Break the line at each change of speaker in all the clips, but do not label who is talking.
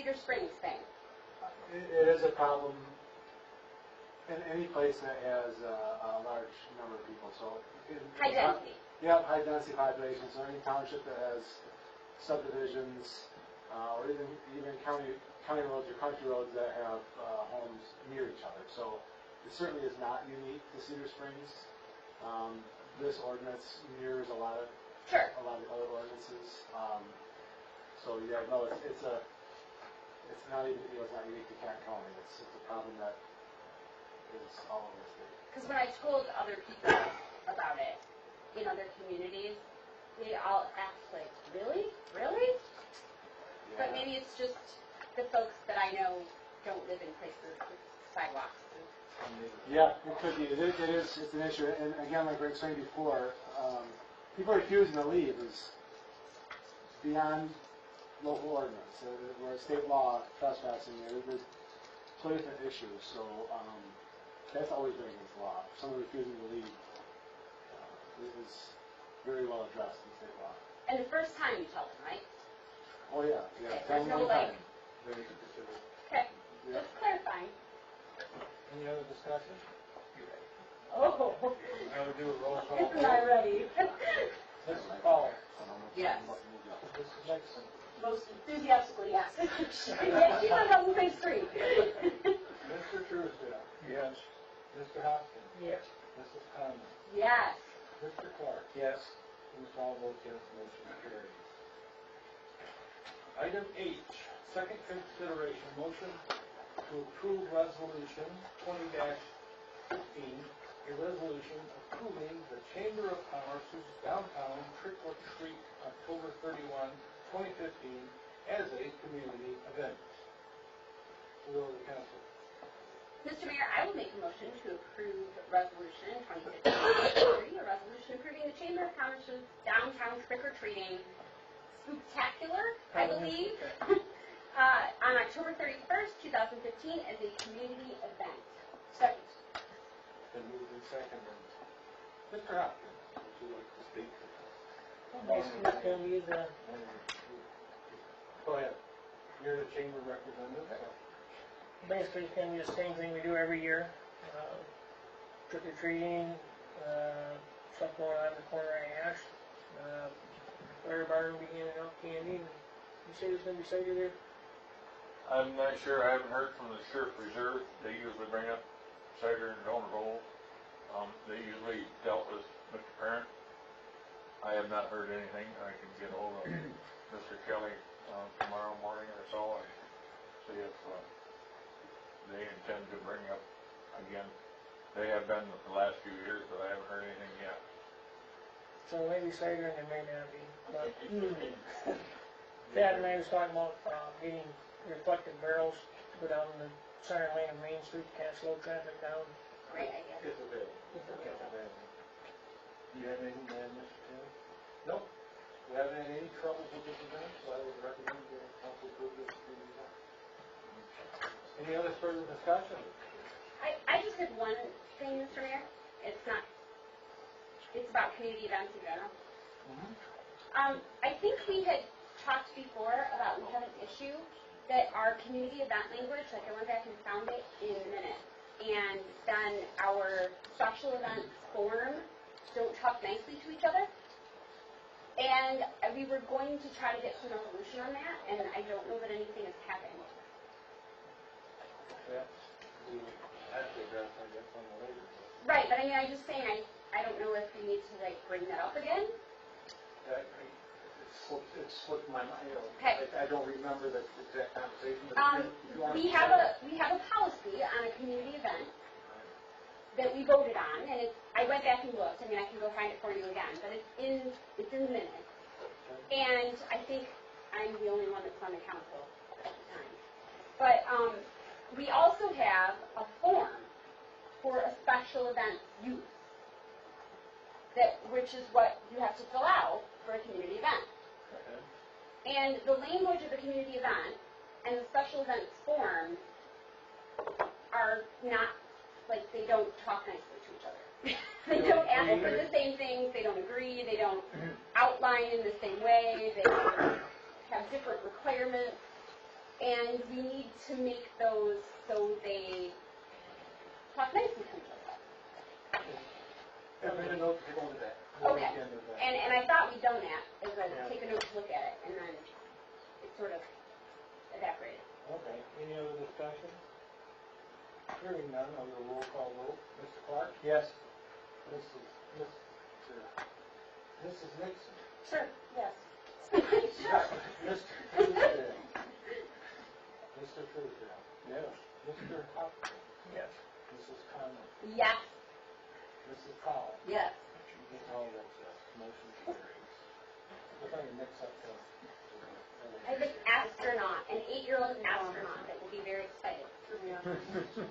Cedar Springs thing?
It is a problem in any place that has a large number of people. So
High density.
Yeah, high density population. So any township that has subdivisions, or even county roads or country roads that have homes near each other. So it certainly is not unique to Cedar Springs. This ordinance mirrors a lot of other ordinances. So yeah, no, it's not unique to Kent County. It's a problem that is all over the state.
Because when I told other people about it in other communities, they all asked like, really? Yeah. But maybe it's just the folks that I know don't live in places with sidewalks.
Yeah, it could be. It's an issue. And again, like we were saying before, people refusing to leave is beyond local ordinance. Where state law, trespassing, there's totally different issues. So that's always been against the law. Someone refusing to leave is very well addressed in state law.
And the first time you tell them, right?
Oh yeah.
Okay,
Tell them one time.
Okay, just clarifying.
Any other discussion?
Oh.
Now we do a roll call.
Isn't I ready?
Mrs. Paul.
Yes.
Mrs. Nixon.
Most enthusiastically, yes. She's on double page 3.
Mr. Truesdale.
Yes.
Mr. Hopkins.
Yes.
Mrs. Conlon.
Yes.
Mr. Clark.
Yes.
Ms. All votes yes, motion carries. Item H, second consideration motion to approve resolution 20-15, a resolution approving the Chamber of Commerce's downtown trick or treat October 31, 2015 as a community event. Will the council?
Mr. Mayor, I will make a motion to approve Resolution 2015-3, a resolution approving the Chamber of Commerce's downtown trick-or-treating spooktacular, I believe, on October 31st, 2015 as a community event. Second.
Been moved and seconded. Mr. Hopkins, would you like to speak?
Basically, it's going to be the
Go ahead. You're the chamber representative.
basically it's going to be the same thing we do every year. Trick or treating, stuff going on in the corner of Ash. Fire barn will be handing out candy. You say there's going to be cider there?
I'm not sure. I haven't heard from the Sheriff Reserve. They usually bring up cider and donut rolls. They usually dealt with Mr. Parent. I have not heard anything. I can get a hold of Mr. Kelly tomorrow morning or so and see if they intend to bring up again. They have been the last few years, but I haven't heard anything yet.
So maybe cider and there may not be. But Dad and I was talking about getting reflective barrels to go down the center lane of Main Street to kind of slow traffic down.
Great idea.
It's available. Do you have anything to add, Mr. Taylor? No. We haven't had any troubles with this event, so I would recommend the council approve this community event. Any other further discussion?
I just have one thing, Mr. Mayor. It's about community events in general. I think we had talked before about we have an issue that our community event language, like I went back and found it in a minute, and then our special events form don't talk nicely to each other. And we were going to try to get some resolution on that, and I don't know that anything has happened.
Yeah. We have to address, I guess, on the later.
Right, but I mean, I'm just saying, I don't know if we need to, like, bring that up again.
It slipped my mind.
Okay.
I don't remember the exact conversation. But
We have a policy on a community event that we voted on, and I went back and looked. I mean, I can go find it for you again, but it's in the minutes. And I think I'm the only one that's on the council at the time. But we also have a form for a special event use, which is what you have to fill out for a community event. And the language of the community event and the special events form are not, like, they don't talk nicely to each other. They don't ask for the same things, they don't agree, they don't outline in the same way, they have different requirements. And we need to make those so they talk nicely to each other.
I made a note to go to that.
Okay.
We'll look into that.
And I thought we'd done that, is I
Yeah.
take a note to look at it, and then it sort of evaporated.
Okay, any other discussion? Hearing none, I'll do a roll call vote. Mr. Clark?
Yes.
Mrs. Nixon?
Sure, yes.
Mr. Truesdale? Mr. Truesdale?
Yes.
Mr. Hopkins?
Yes.
Mrs. Conlon?
Yes.
Mrs. Powell?
Yes.
All votes yes, motion carries. We're going to mix up the...
I have an astronaut, an 8-year-old astronaut that will be very excited.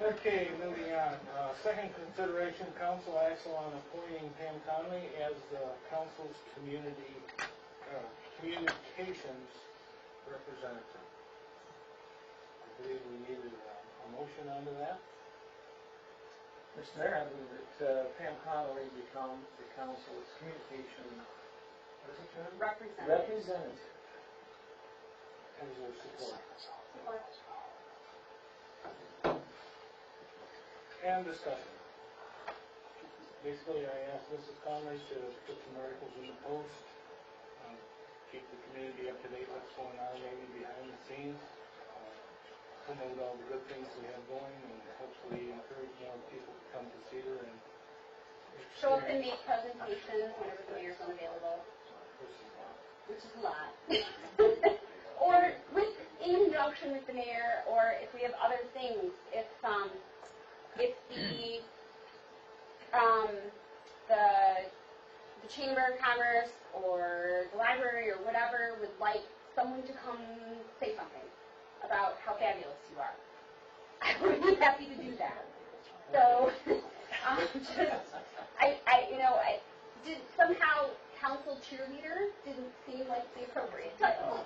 Okay, moving on. Second consideration, council action on appointing Pam Conley as the council's communications representative. I believe we needed a motion under that.
Mr. Mayor, I move that Pam Connolly become the council's communication, what is it, term? Representative.
As your support. And discussion. Basically, I asked Mrs. Conley to put some articles in the Post, keep the community up to date what's going on maybe behind the scenes, promote all the good things we have going, and hopefully encourage more people to come to Cedar and
Show up and make presentations whenever the mayor's unavailable, which is a lot. Or in conjunction with the mayor, or if we have other things, if the Chamber of Commerce or the library or whatever would like someone to come say something about how fabulous you are, I would be happy to do that. So, did somehow council cheerleader didn't seem like the appropriate title.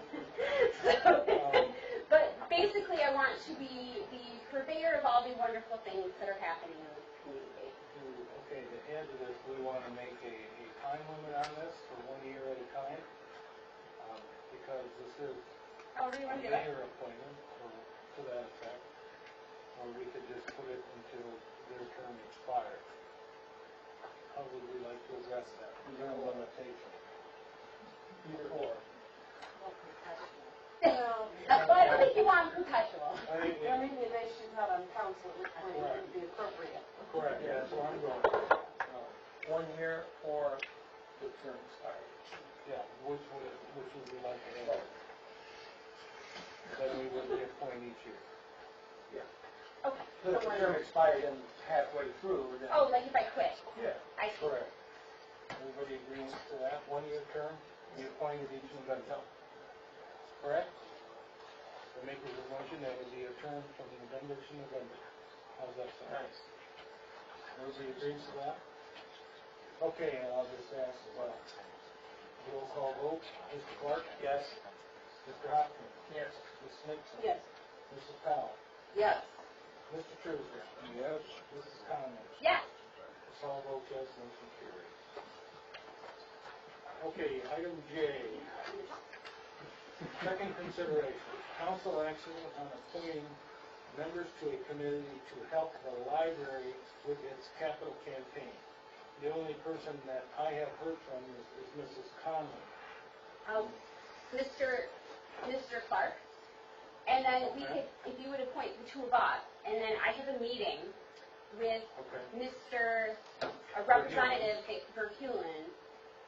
But basically I want to be the purveyor of all the wonderful things that are happening in this community.
Okay, to add to this, we want to make a time limit on this for 1 year at a time, because this is
However you
a
want to do it.
mayor appointment, or to that effect, or we could just put it until their term expires. How would we like to address that? No limitation. Either or.
Well, I don't think you want perpetual.
I think
The only thing they should not on council at this point would be appropriate.
correct, yeah, that's where I'm going.
1 year or the term expires.
Yeah, which would we like to have? Then we would reappoint each year.
Okay.
So if the term expired and halfway through, then...
Oh, like if I quit.
Yeah.
I see.
Correct. Everybody agrees to that, 1 year term, we appointed each November. Correct? The maker of the motion, that would be a term from November to November. How's that sound?
Nice.
Everybody agrees to that? Okay, and I'll just ask as well. Roll call vote, Mr. Clark?
Yes.
Mr. Hopkins?
Yes.
Ms. Nixon?
Yes.
Mrs. Powell?
Yes.
Mr. Truesdale? Yes. Mrs. Conlon?
Yes.
Ms. Hall votes yes, motion carries. Okay, item J. Second consideration, council action on appointing members to a committee to help the library with its capital campaign. The only person that I have heard from is Mrs. Conlon.
Mr. Clark. And then we could, if you would appoint the two of us, and then I have a meeting with
Okay.
Representative Verheulen,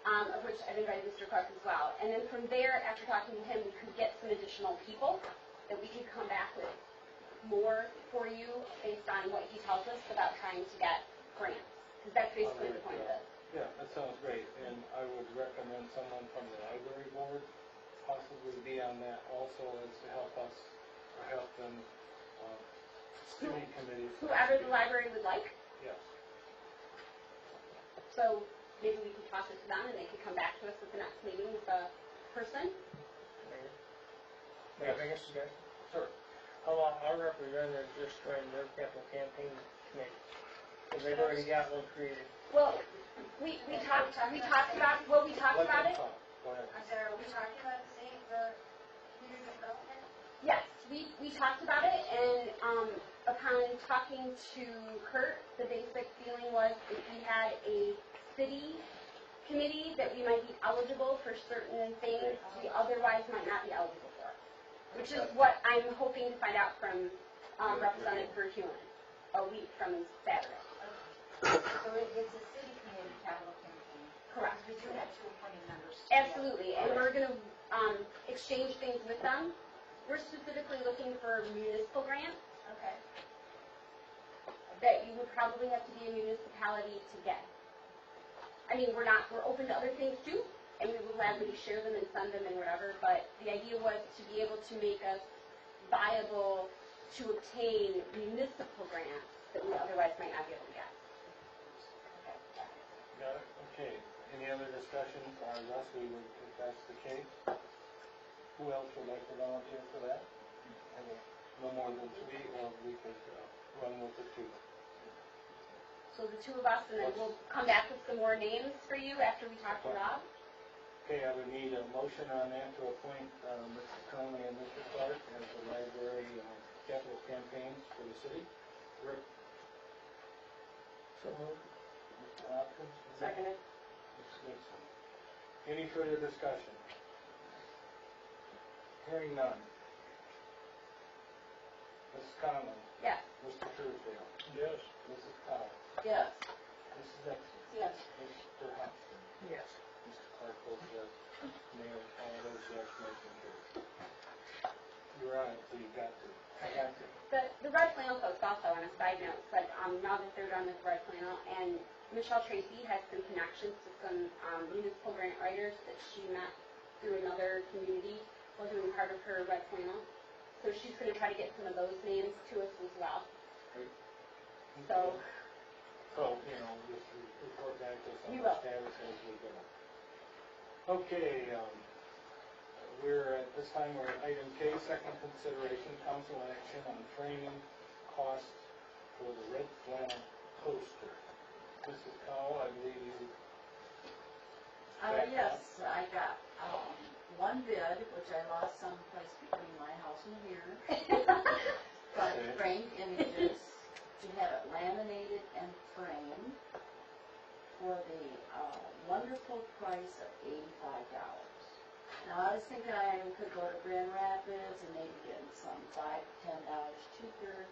of which I've invited Mr. Clark as well. And then from there, after talking to him, we could get some additional people that we could come back with more for you based on what he tells us about trying to get grants. Because that's basically the point of it.
Yeah, that sounds great, and I would recommend someone from the library board possibly be on that also as to help us, or help them, steering committees.
Whoever the library would like.
Yes.
So maybe we could toss it to them and they could come back to us at the next meeting with a person.
May I bring a suggestion?
Sure.
How about our representative just join their capital campaign committee? Because they've already got one created.
Well, we talked about it.
Let them talk. Go ahead.
I'm sorry, are we talking about the community development?
Yes. we talked about it, and upon talking to Kurt, the basic feeling was if we had a city committee that we might be eligible for certain things we otherwise might not be eligible for, which is what I'm hoping to find out from Representative Verheulen a week from Saturday.
So it's a city committee capital campaign.
Correct.
We do have two appointed members.
Absolutely, and we're going to exchange things with them. We're specifically looking for municipal grants
Okay.
that you would probably have to be a municipality to get. I mean, we're open to other things too, and we will gladly share them and send them and whatever, but the idea was to be able to make us viable to obtain municipal grants that we otherwise might not be able to get.
Got it? Okay. Any other discussion, Russ, if that's the case? Who else would like to volunteer for that? No more than 3, or we could run with the 2.
So the two of us, and then we'll come back with some more names for you after we talk to Rob.
Okay, I would need a motion on that to appoint Mr. Conley and Mr. Clark as the library capital campaigns for the city. Rick?
So moved.
Mr. Hopkins?
Seconded.
Ms. Nixon. Any further discussion? Hearing none. Mrs. Conley?
Yes.
Mr. Truesdale?
Yes.
Mrs. Powell?
Yes.
Mrs. Nixon?
Yes.
Mr. Hopkins?
Yes.
Mr. Clark votes yes. Mayor, all those yes, motion carries. You're on it, so you got to.
I got to.
The Red Flannel folks also, on a side note, but now that they're done with Red Flannel, and Michelle Tracy has some connections to some municipal grant writers that she met through another community while doing part of her Red Flannel. So she's going to try to get some of those names to us as well. So,
Just report back to us on
You
the
will.
status as we go. Okay, we're at this time, we're at item K, second consideration, council action on training costs for the Red Flannel poster. Mrs. Powell, I believe you.
Yes, I got one bid, which I lost someplace between my house and here. But framed images to have it laminated and framed for the wonderful price of $85. Now, I was thinking I could go to Grand Rapids and maybe get some $5 to $10 cheaper,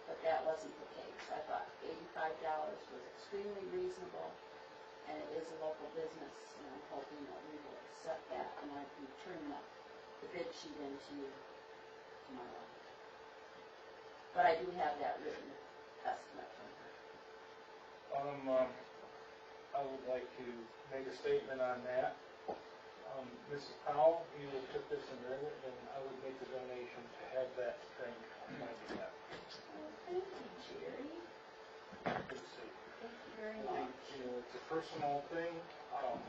but that wasn't the case. I thought $85 was extremely reasonable, and it is a local business, and I'm hoping that we will accept that, and I can turn the bid sheet into you tomorrow. But I do have that written estimate from her.
I would like to make a statement on that. Mrs. Powell, you took this and read it, and I would make a donation to have that thing on my behalf.
Well, thank you, Jerry.
Good to see.
Thank you very
I think,
much.
it's a personal thing. I don't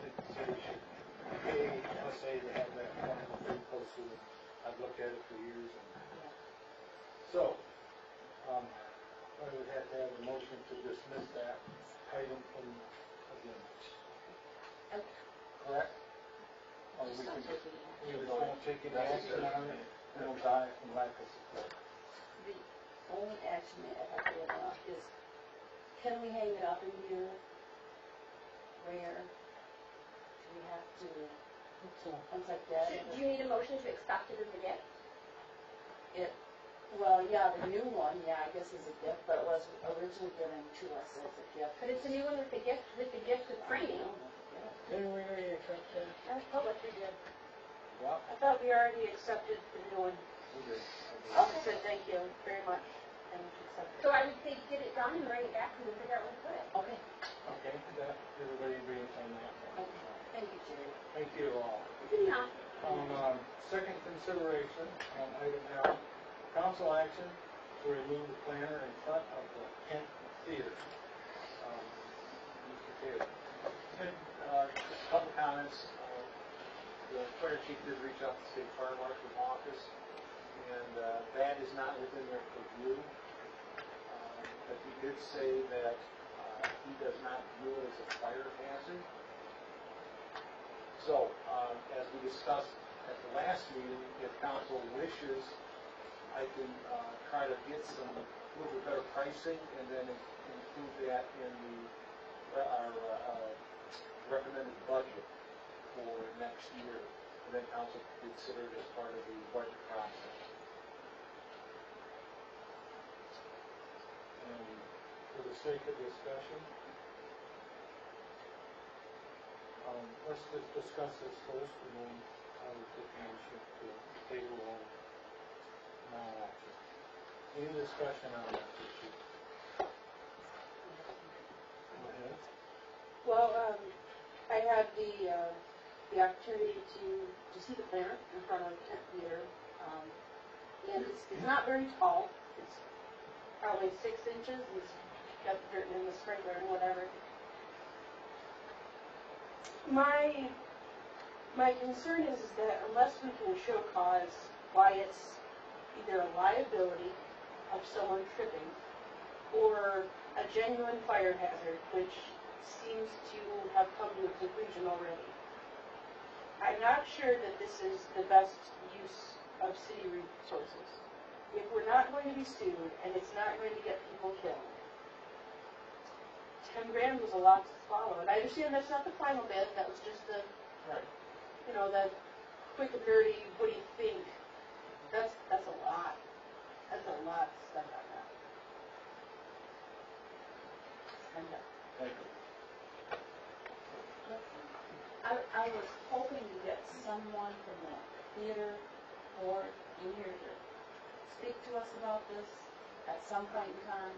think the city should pay USA to have that wonderful thing posted. I've looked at it for years. So, I would have to have a motion to dismiss that item from agenda. Correct? Or we can, we just won't take any action on it, and it'll die from lack of support.
The only action that I have to is, can we hang it up in here? Where? Do we have to, things like that?
Do you need a motion to accept it as a gift?
Well, yeah, the new one, I guess is a gift, but it was originally given to us as a gift.
But it's a new one with the gift of framing.
Didn't we already accept that?
I thought we did.
Well,
I thought we already accepted the new one.
we did.
Okay, good, thank you very much. And accepted.
So I would say get it done and write it back and we'll figure out where to put it.
Okay,
Okay, that, everybody agrees on that?
thank you, Jerry.
Thank you all.
Yeah.
Second consideration, item L, council action to remove the planter in front of the Kent Theater. Mr. Taylor.
Just a couple comments. The fire chief did reach out to the state fire marshal's office, and that is not within their purview. But he did say that he does not view it as a fire hazard. So, as we discussed
at the last meeting, if council wishes, I can try to get some, a little bit better pricing and then include that in our recommended budget for next year. And then council can consider it as part of the budget process. And for the sake of discussion, let's just discuss this first and then I will take a motion to table on non-action. Any discussion on that issue? Go ahead.
Well, I had the opportunity to see the plant in front of Kent Theater, and it's not very tall. It's probably 6 inches. It's got dirt in the sprinkler and whatever. My concern is that unless we can show cause why it's either a liability of someone tripping or a genuine fire hazard, which seems to have come to a conclusion already, I'm not sure that this is the best use of city resources. If we're not going to be sued and it's not going to get people killed, 10 grand was a lot to swallow. And I understand that's not the final bid, that was just the, the quick and dirty, what do you think? That's a lot. That's a lot to spend on that.
Thank you.
I was hoping to get someone from the theater board in here to speak to us about this at some point in time.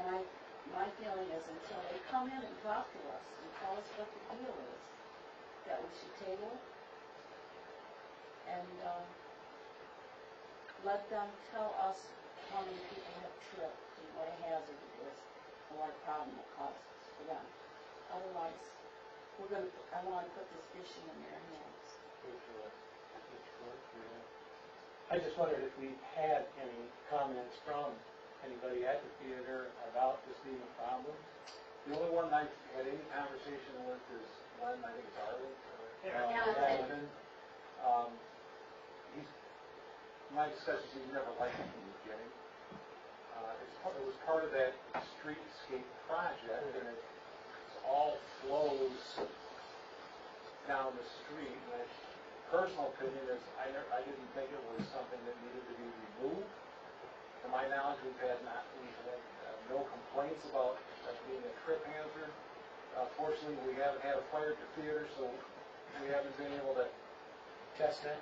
And my feeling is until they come in and talk to us and tell us what the deal is, that we should table and let them tell us how many people have tripped and what a hazard it is and what a problem it causes for them. Otherwise, I want to put this issue in their hands.
I just wondered if we had any comments from anybody at the theater about this being a problem. The only one I've had any conversation with is one, I think it's Arlen. My discussions, he's never liked it from the beginning. It was part of that streetscape project, and it all flows down the street. My personal opinion is I didn't think it was something that needed to be removed. To my knowledge, we've had no complaints about it being a trip hazard. Fortunately, we haven't had a fire at the theater, so we haven't been able to test that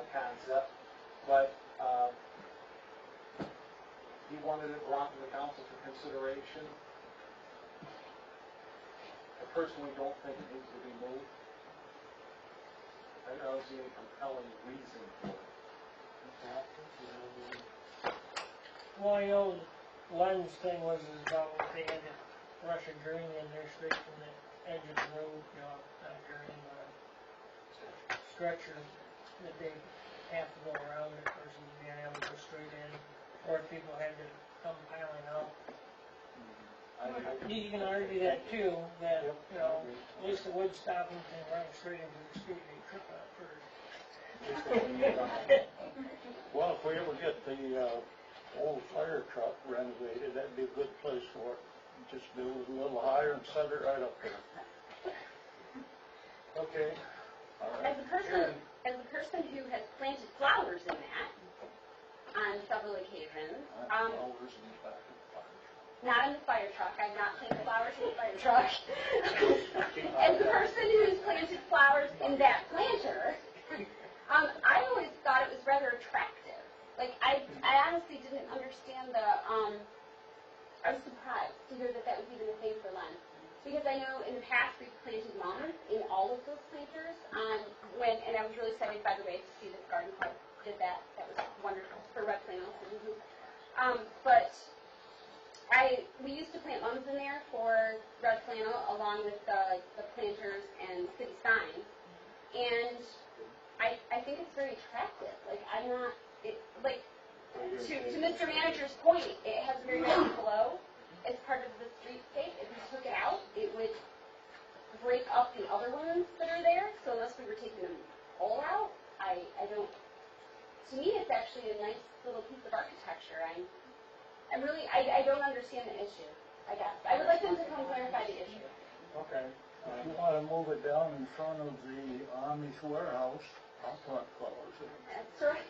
concept. But he wanted it brought to the council for consideration. I personally don't think it needs to be moved. I don't see any compelling reason for it.
Well, I know Len's thing was about what they had to rush a drain in there straight from the edge of the road, not a drain, but a stretcher that they have to go around it versus being able to go straight in, or if people had to come piling out. You can argue that too, that, at least it would stop them from running straight into the street and trip on it first.
Well, if we ever get the old fire truck renovated, that'd be a good place for it. Just build it a little higher and set it right up there.
Okay.
As a person who has planted flowers in that on several occasions,
Flowers in the back of the fire truck.
not in the fire truck, I've not planted flowers in the fire truck. As a person who's planted flowers in that planter, I always thought it was rather attractive. Like, I honestly didn't understand I was surprised to hear that was even a thing for Len. Because I know in the past we've planted mums in all of those planters, and I was really excited, by the way, to see that the garden club did that. That was wonderful for red flannels. But we used to plant mums in there for red flannel along with the planters and city signs. And I think it's very attractive. Like, I'm not, to Mr. Manager's point, it has a very nice flow as part of the streetscape. If you took it out, it would break up the other ones that are there, so unless we were taking them all out, I don't, to me, it's actually a nice little piece of architecture. I'm really, I don't understand the issue, I guess. I would like them to come clarify the issue.
Okay.
If you wanna move it down in front of the Amish warehouse, I'll put flowers in it.
That's right.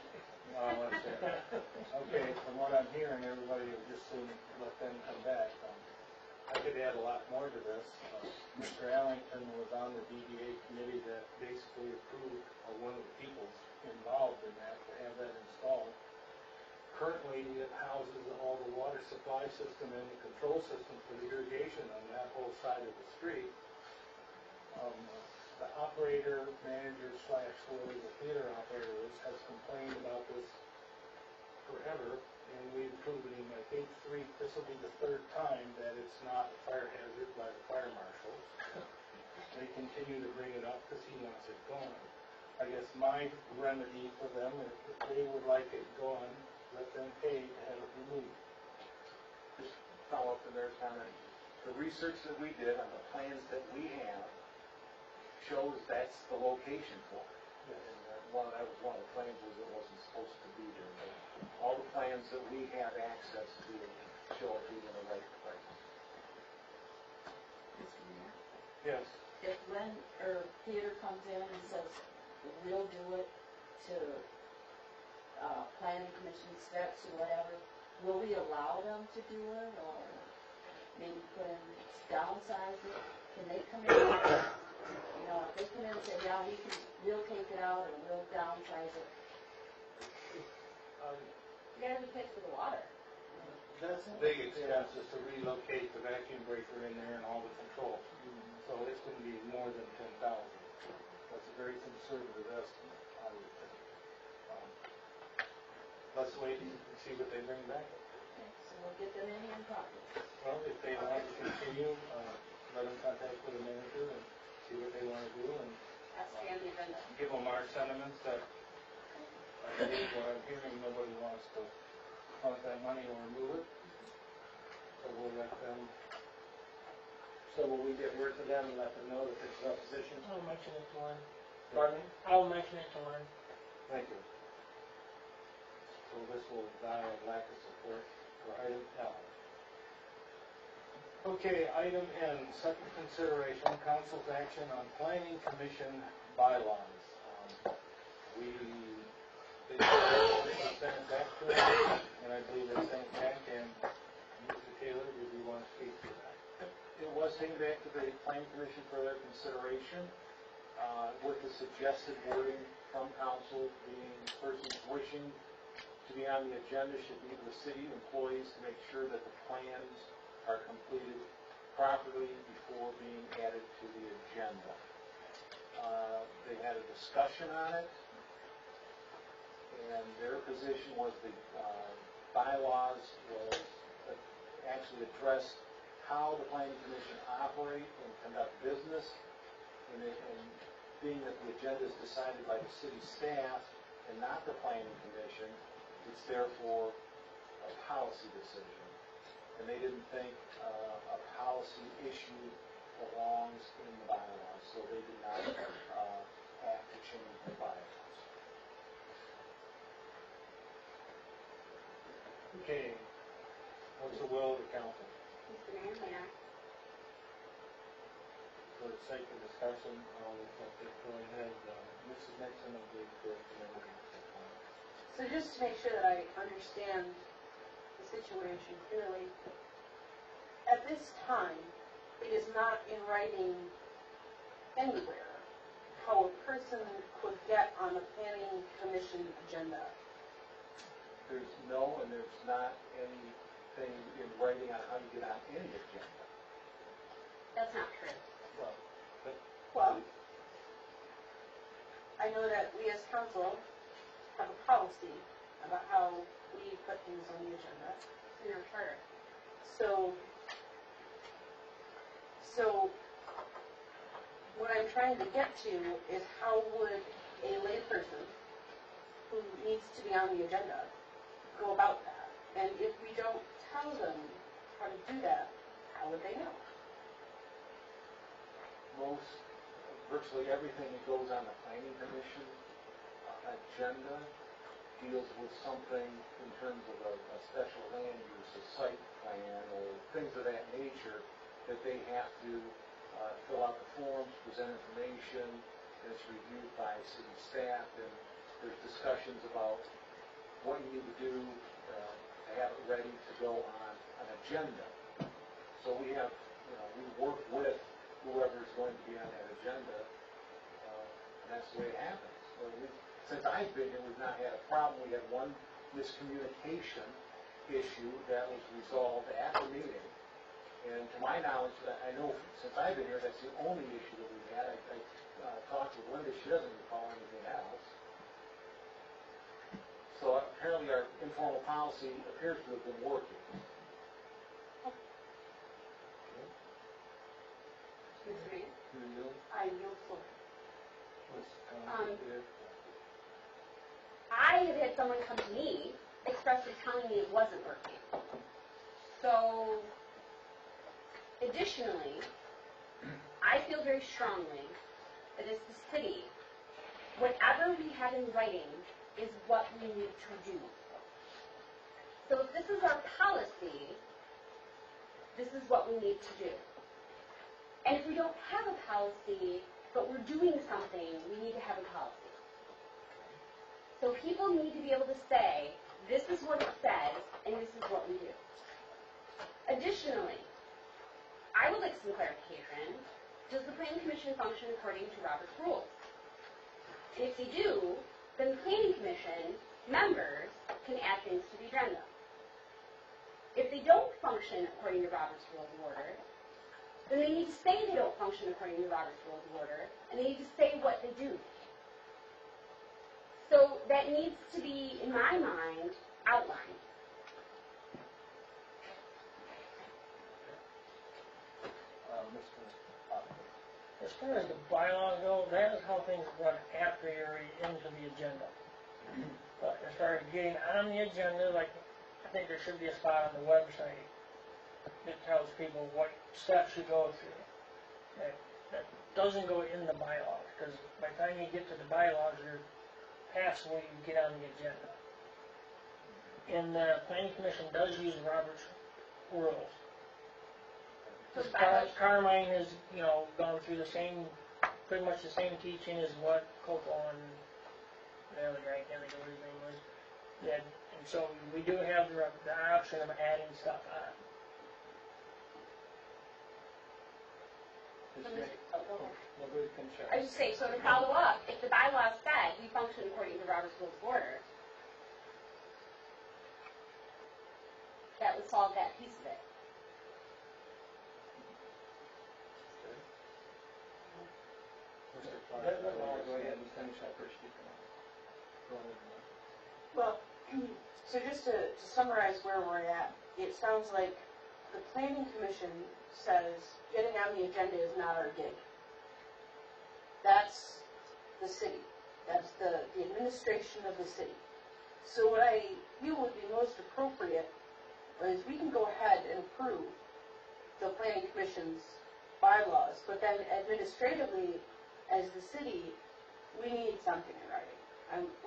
Okay, from what I'm hearing, everybody will just soon let them come back. I could add a lot more to this. Mr. Allington was on the DDA committee that basically approved, or one of the people involved in that, to have that installed. Currently, it houses all the water supply system and the control system for the irrigation on that whole side of the street. The operator, manager slash whoever the theater operator is, has complained about this forever, and we've proven him, I think, this will be the third time that it's not a fire hazard by the fire marshals. They continue to bring it up because he wants it gone. I guess my remedy for them, if they would like it gone, let them pay to have it removed.
Just follow up to their comment. The research that we did on the plans that we have shows that's the location for it. And that was one of the claims was it wasn't supposed to be there. But all the plans that we have access to show it being in the right place.
Mr. Mayor,
Yes.
if Glenn, or theater comes in and says, we'll do it to, planning commission specs or whatever, will we allow them to do it, or maybe put in, downsize it? Can they come in? You know, if they come in and say, yeah, we'll take it out or we'll downsize it.
You gotta be fixed with the water.
That's a big expense is to relocate the vacuum breaker in there and all the controls. So it's going to be more than 10,000. That's a very conservative estimate, I would think. Let's wait and see what they bring back.
Okay, so we'll get them in here and talk.
Well, if they want to continue, let them contact with the manager and see what they want to do and
That's the end of the agenda.
give them our sentiments that I believe what I'm hearing, nobody wants to fund that money or remove it. So we'll let them.
So will we get word to them and let them know that there's opposition?
I'll mention it to Lynn.
Pardon me?
I'll mention it to Lynn.
Thank you. So this will die of lack of support for item L. Okay, item N, second consideration, council's action on planning commission bylaws. They sent it back to us, and I believe they sent it back, and Mr. Taylor, did you want to speak to that?
It was taken back to the planning commission for their consideration, with the suggested wording from council being persons wishing to be on the agenda should be the city employees to make sure that the plans are completed properly before being added to the agenda. They had a discussion on it, and their position was the bylaws was actually addressed how the planning commission operate and conduct business, and being that the agenda is decided by the city staff and not the planning commission, it's therefore a policy decision. And they didn't think a policy issue belongs in the bylaws, so they did not act to change the bylaws.
Okay, what's the will of the council?
Mr. Mayor, may I?
For the sake of discussion, I'll let it go ahead. Mrs. Nixon will be correct.
So just to make sure that I understand the situation clearly, at this time, it is not in writing anywhere how a person could get on the planning commission agenda.
There's no, and there's not anything in writing on how you get on any agenda.
That's not true.
Well, I know that we as council have a policy about how we put things on the agenda.
It's in our charter.
So what I'm trying to get to is how would a layperson who needs to be on the agenda go about that? And if we don't tell them how to do that, how would they know?
virtually everything that goes on the planning commission agenda deals with something in terms of a special land use, a site plan, or things of that nature, that they have to fill out the forms, present information, and it's reviewed by city staff, and there's discussions about what you need to do to have it ready to go on an agenda. So we have, we work with whoever's going to be on that agenda, and that's the way it happens. So since I've been here, we've not had a problem. We had one miscommunication issue that was resolved at the meeting. And to my knowledge, I know since I've been here, that's the only issue that we've had. I talked with Linda, she doesn't recall anything else. So apparently our informal policy appears to have been working.
I yield for.
I have had someone come to me expressly telling me it wasn't working. So, additionally, I feel very strongly that as the city, whatever we have in writing is what we need to do. So if this is our policy, this is what we need to do. And if we don't have a policy, but we're doing something, we need to have a policy. So people need to be able to say, this is what it says, and this is what we do. Additionally, I would like some clarification. Does the Planning Commission function according to Robert's rules? And if they do, then the Planning Commission members can add things to the agenda. If they don't function according to Robert's Rules of Order, then they need to say they don't function according to Robert's Rules of Order, and they need to say what they do. So that needs to be, in my mind, outlined.
As far as the bylaws go, that is how things run after you're into the agenda. But as far as getting on the agenda, like, I think there should be a spot on the website that tells people what steps you go through. That doesn't go in the bylaws, because by the time you get to the bylaws, you're past where you get on the agenda. And the Planning Commission does use Robert's rules.
So
Carmine has, gone through pretty much the same teaching as what Coco and the other guy, I can't think of what his name was, did. And so we do have the option of adding stuff on.
I would say, so to follow up, if the bylaws said we function according to Robert's Rules of Order, that would solve that piece of it.
Go ahead and finish that first.
Well, so just to summarize where we're at, it sounds like the Planning Commission says getting on the agenda is not our gig. That's the city. That's the administration of the city. So what I feel would be most appropriate is we can go ahead and approve the Planning Commission's bylaws, but then administratively, as the city, we need something in writing.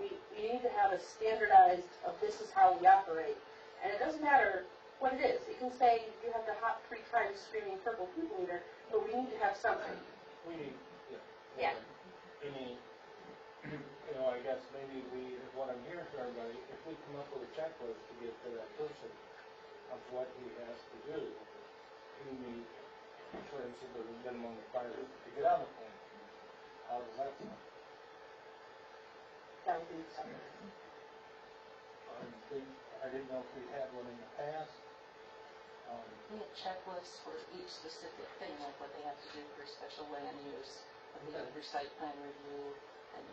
We need to have a standardized of this is how we operate. And it doesn't matter what it is. It can say you have the hot 3 times screaming purple people eater, but we need to have something.
We need,
Yeah.
we need, I guess maybe what I'm hearing from everybody, if we come up with a checklist to give to that person of what he has to do, he needs, for instance, the minimum requirement to get on the plane. How does that sound?
That would be something.
I didn't know if we had one in the past.
We have checklists for each specific thing, like what they have to do for special land use, what they do for site plan review, and,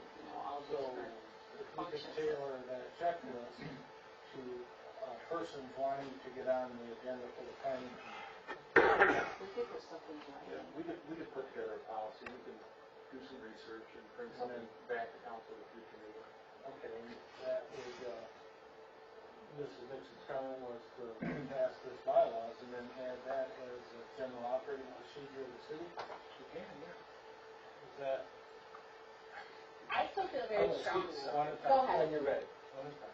all the
So
different
if we could
functions.
tailor that checklist to a person wanting to get on the agenda for the planning.
We could put something in
Yeah,
writing.
we could put together a policy, we can do some research and bring something back to council if we can do it.
Okay, that would Mrs. Nixon's comment was to pass this bylaws and then add that as a general operating procedure of the city? You can, yeah. Is that?
I still feel very strongly.
One at a
Go
time.
ahead.
When you're ready.
One at a time.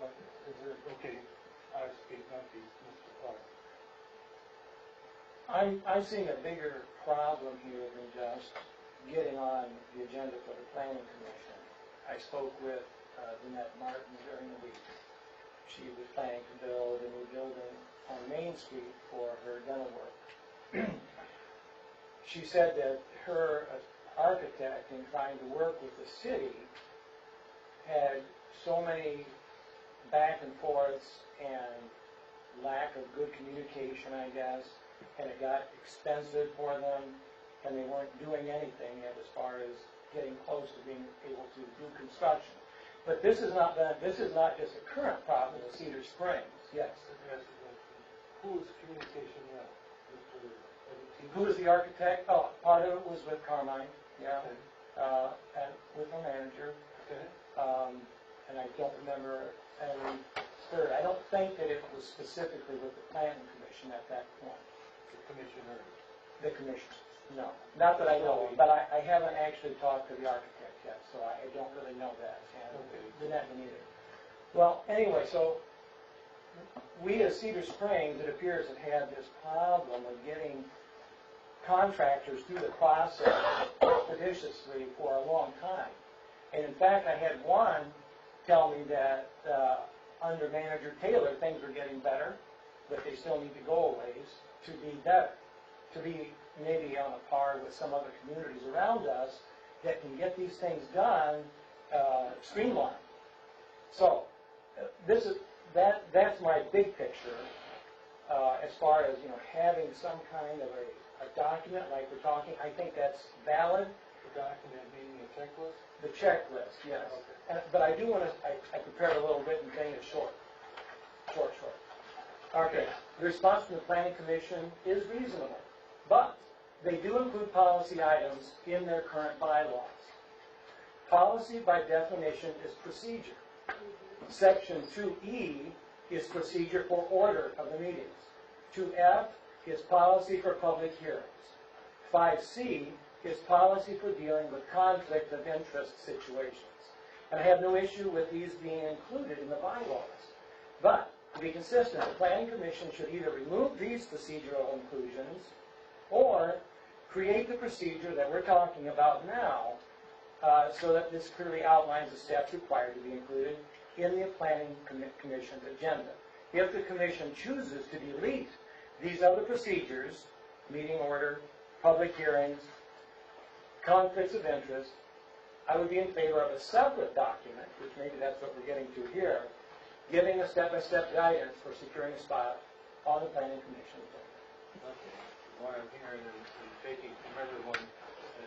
But is it, okay, I speak, not these, Mr. Clark.
I'm seeing a bigger problem here than just getting on the agenda for the planning commission. I spoke with Lynette Martin during the week. She was planning to build a new building on Main Street for her dental work. She said that her architect, in trying to work with the city, had so many back and forths and lack of good communication, I guess, and it got expensive for them, and they weren't doing anything yet as far as getting close to being able to do construction. But this is not just a current problem with Cedar Springs. Yes.
Who is communication with?
Who is the architect? Oh, part of it was with Carmine, yeah, and with the manager.
Okay.
And I don't remember any third. I don't think that it was specifically with the planning commission at that point.
The commissioner.
The commission, no. Not that I know of, but I haven't actually talked to the architect yet, so I don't really know that. And Lynette didn't either. Well, anyway, so we as Cedar Springs, it appears, have had this problem of getting contractors through the process expeditiously for a long time. And in fact, I had one tell me that under Manager Taylor, things are getting better, but they still need to go a ways to be better, to be maybe on a par with some other communities around us that can get these things done streamlined. So that's my big picture as far as having some kind of a document like we're talking. I think that's valid.
The document meaning a checklist?
The checklist, yes.
Okay.
But I do want to, I prepared a little bit and made it short. Okay, the response from the planning commission is reasonable, but they do include policy items in their current bylaws. Policy by definition is procedure. Section 2E is procedure for order of the meetings. 2F is policy for public hearings. 5C is policy for dealing with conflict of interest situations. And I have no issue with these being included in the bylaws. But, to be consistent, the Planning Commission should either remove these procedural inclusions or create the procedure that we're talking about now so that this clearly outlines the steps required to be included in the Planning Commission's agenda. If the Commission chooses to delete these other procedures, meeting order, public hearings, conflicts of interest, I would be in favor of a separate document, which maybe that's what we're getting to here, giving a step-by-step guidance for securing a spot on the Planning Commission agenda.
Okay. What I'm hearing and taking from everyone,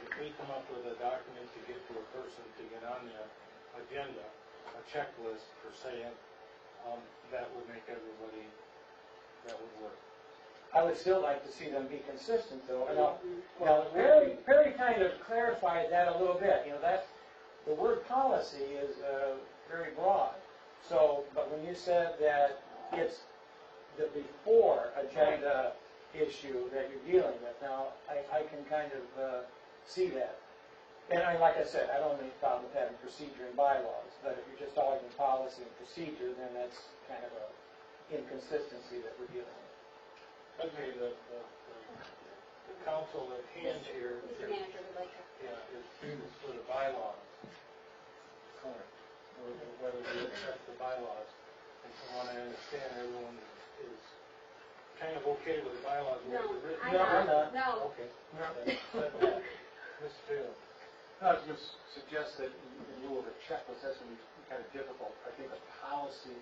if we come up with a document to get to a person to get on the agenda, a checklist per se, that would make everybody, that would work.
I would still like to see them be consistent, though. Now, Perry kind of clarified that a little bit. That's the word policy is very broad. So, but when you said that it's the before agenda issue that you're dealing with, now I can kind of see that. And like I said, I don't have any problem with having procedure and bylaws. But if you're just always in policy and procedure, then that's kind of an inconsistency that we're dealing with.
Okay, the council at hand here.
Mr. Manager would like to.
Yeah, is for the bylaws. Correct. Or whether we accept the bylaws. And from what I understand, everyone is kind of okay with the bylaws.
No,
written.
I'm not.
No.
Okay. Mr. Taylor.
I was going to suggest that in lieu of a checklist, that's going to be kind of difficult. I think a policy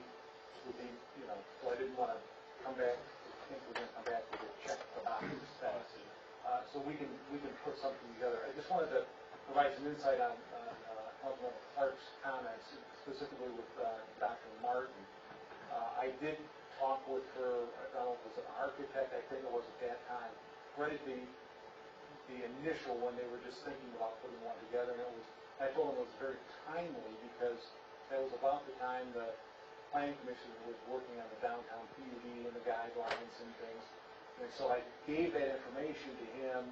would be, so I didn't want to come back, I think we're going to come back with a check the box policy. So we can put something together. I just wanted to provide some insight on Councilmember Clark's comments, specifically with Dr. Martin. I did talk with her, I don't know if it was an architect, I think it was at that time, right at the initial when they were just thinking about putting one together, and I told them it was very timely because that was about the time the planning commission was working on the downtown PUD and the guidelines and things. And so I gave that information to him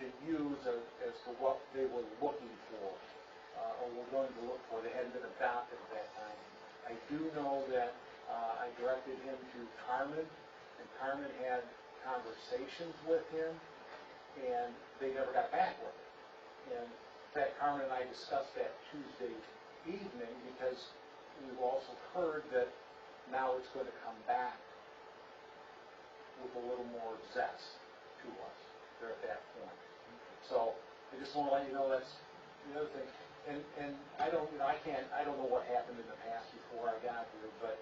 to use as to what they were looking for, or were going to look for. They hadn't been adopted at that time. I do know that I directed him to Carmen, and Carmen had conversations with him, and they never got back with it. And in fact, Carmen and I discussed that Tuesday evening, because we've also heard that now it's going to come back with a little more zest to us. They're at that point. So I just want to let you know that's the other thing. And I don't know what happened in the past before I got here, but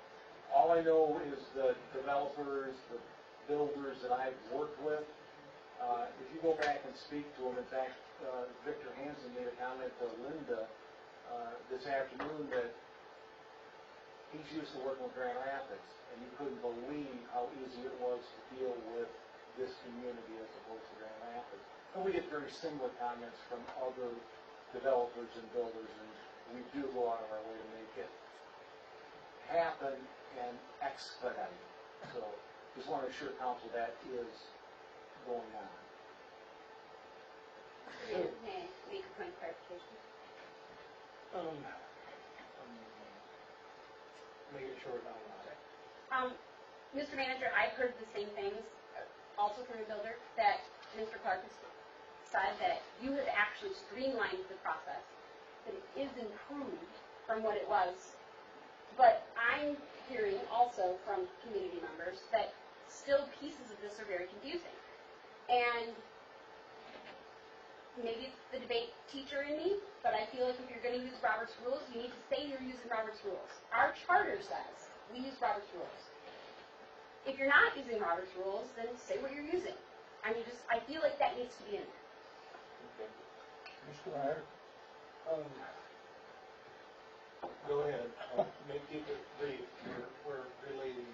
all I know is the developers, the builders that I've worked with, if you go back and speak to them, in fact, Victor Hansen made a comment to Linda this afternoon that he's used to working with Grand Rapids, and you couldn't believe how easy it was to deal with this community as opposed to Grand Rapids. And we get very similar comments from other developers and builders, and we do go out of our way to make it happen and expedite it. So just want to assure council that is going on.
May I make a point of clarification?
Make it short now.
Mr. Manager, I've heard the same things, also from a builder, that Mr. Clark has said that you have actually streamlined the process, that it is improved from what it was. But I'm hearing also from community members that still pieces of this are very confusing. And maybe it's the debate teacher in me, but I feel like if you're going to use Robert's rules, you need to say you're using Robert's rules. Our charter says we use Robert's rules. If you're not using Robert's rules, then say what you're using. I mean, I feel like that needs to be in there.
Mr. Meyer? Go ahead. Keep it brief. We're relating.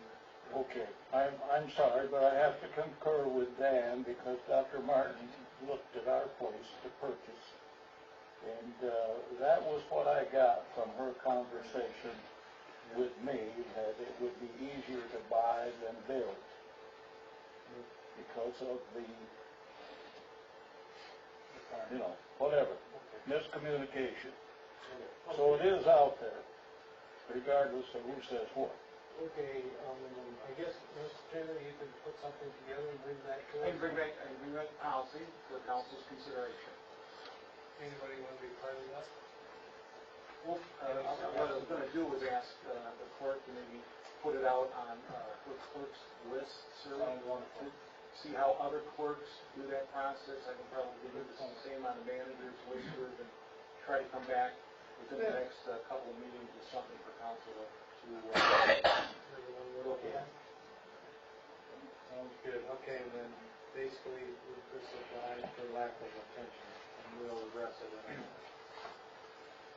Okay, I'm sorry, but I have to concur with Dan because Dr. Martin looked at our place to purchase. And that was what I got from her conversation with me, that it would be easier to buy than build because of the, whatever, miscommunication. So it is out there, regardless of who says what.
Okay, I guess, Mr. Taylor, you can put something together and bring back to us?
I can bring back the policy for council's consideration.
Anybody want to be part of that?
Well, what I was going to do was ask the clerk to maybe put it out on her clerk's list, sir. To see how other clerks do that process. I can probably do the same on the manager's list and try to come back within the next couple of meetings with something for council to look at.
Sounds good. Okay, and then basically this applies for lack of attention, and we'll address it.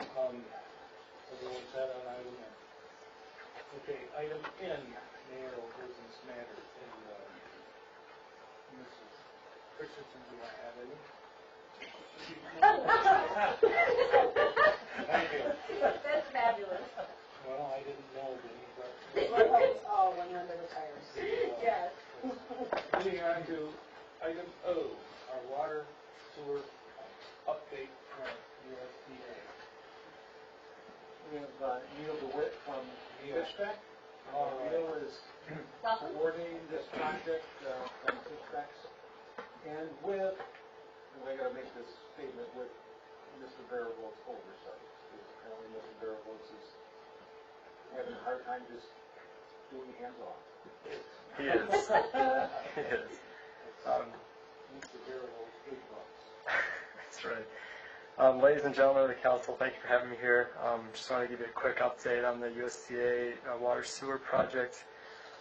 Everyone said on item N. Okay, item N, mayoral business matters. And Mrs. Christensen, do I have any? Thank you.
That's fabulous.
Well, I didn't know any, but.
Oh, when you're under the tires.
Yes.
Moving on to item O, our water sewer update from USDA.
We have Neil DeWitt from Fishbeck.
Right.
Neil is
Welcome.
coordinating this project from Fishbeck's, and I got to make this statement, with Mr. Baravo's oversight. Because apparently Mr. Baravos is having a hard time just doing hands-off.
He is. He is.
Mr. Baravos, big bucks.
That's right. Ladies and gentlemen of the council, thank you for having me here. Just want to give you a quick update on the USDA water sewer project.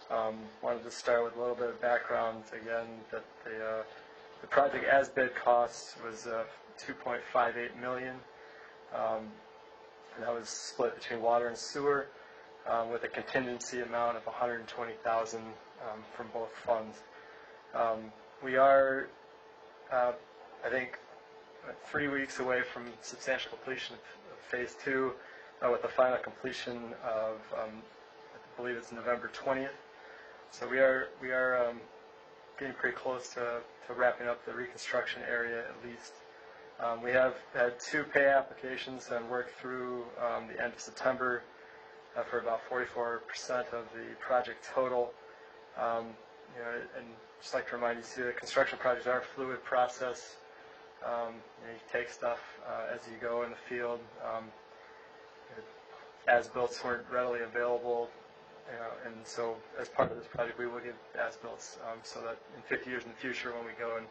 Wanted to start with a little bit of background again, that the project as bid cost was $2.58 million. And that was split between water and sewer, with a contingency amount of $120,000 from both funds. We are, I think, 3 weeks away from substantial completion of Phase 2, with the final completion of believe it's November 20th. So we are getting pretty close to wrapping up the reconstruction area at least. We have had 2 pay applications and worked through the end of September for about 44% of the project total. And just like to remind you, the construction projects are a fluid process. You take stuff as you go in the field. As-built weren't readily available, and so as part of this project, we will get as-built so that in 50 years in the future, when we go and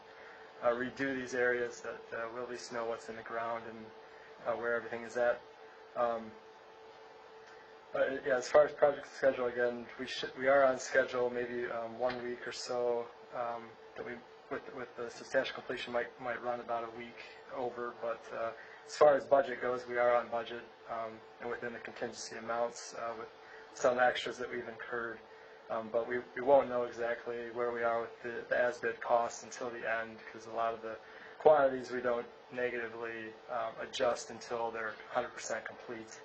redo these areas, that we'll at least know what's in the ground and where everything is at. But yeah, as far as project schedule, again, we are on schedule. Maybe 1 week or so that we with the substantial completion might run about a week over. But as far as budget goes, we are on budget and within the contingency amounts with some extras that we've incurred. But we won't know exactly where we are with the as-bid costs until the end, because a lot of the quantities we don't negatively adjust until they're 100% complete.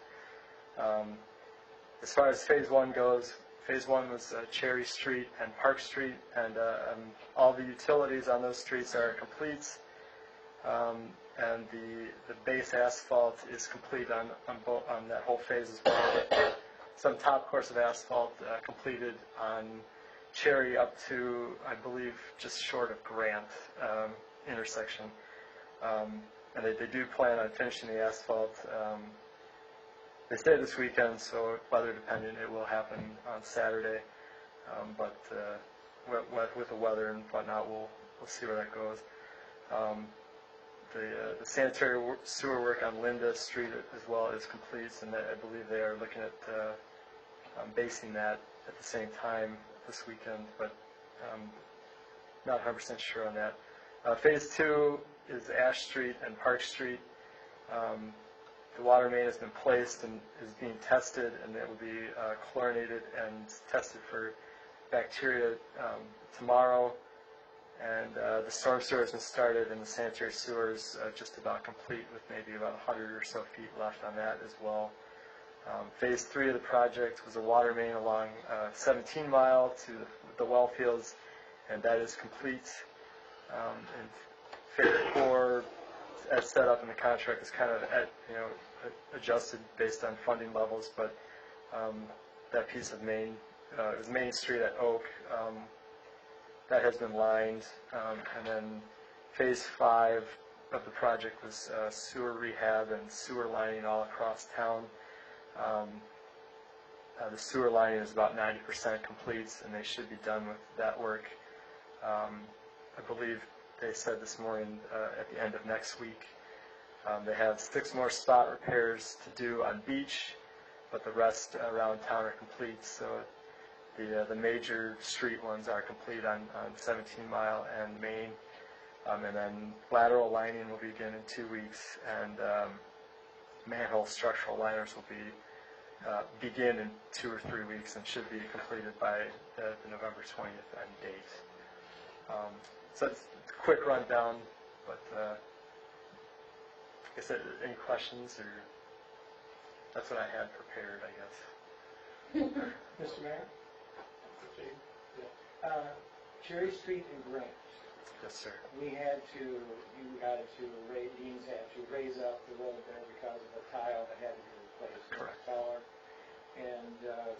As far as Phase 1 goes, Phase 1 was Cherry Street and Park Street, and all the utilities on those streets are complete, and the base asphalt is complete on that whole phase as well. Some top course of asphalt completed on Cherry up to, I believe, just short of Grant intersection. And they do plan on finishing the asphalt. They say this weekend, so weather dependent, it will happen on Saturday. But with the weather and whatnot, we'll see where that goes. The sanitary sewer work on Linda Street as well is complete, and I believe they are looking at basing that at the same time this weekend, but not 100% sure on that. Phase 2 is Ash Street and Park Street. The water main has been placed and is being tested, and it will be chlorinated and tested for bacteria tomorrow. And the storm sewer has been started, and the sanitary sewer is just about complete, with maybe about 100 or so feet left on that as well. Phase 3 of the project was a water main along 17 Mile to the well fields, and that is complete. And Phase 4, as set up in the contract, is kind of adjusted based on funding levels, but that piece of Main, it was Main Street at Oak, that has been lined, and then Phase 5 of the project was sewer rehab and sewer lining all across town. The sewer lining is about 90% complete, and they should be done with that work. I believe they said this morning at the end of next week. They have 6 more spot repairs to do on Beach, but the rest around town are complete. So the major street ones are complete on 17 Mile and Main, and then lateral lining will begin in 2 weeks, and manhole structural liners will begin in 2 or 3 weeks and should be completed by the November 20th end date. So that's a quick rundown, but I guess any questions, or that's what I had prepared, I guess.
Mr. Mayor? Cherry Street and Grant.
Yes, sir.
Deans had to raise up the road there because of a tile that had to be replaced.
Correct.
Taller. And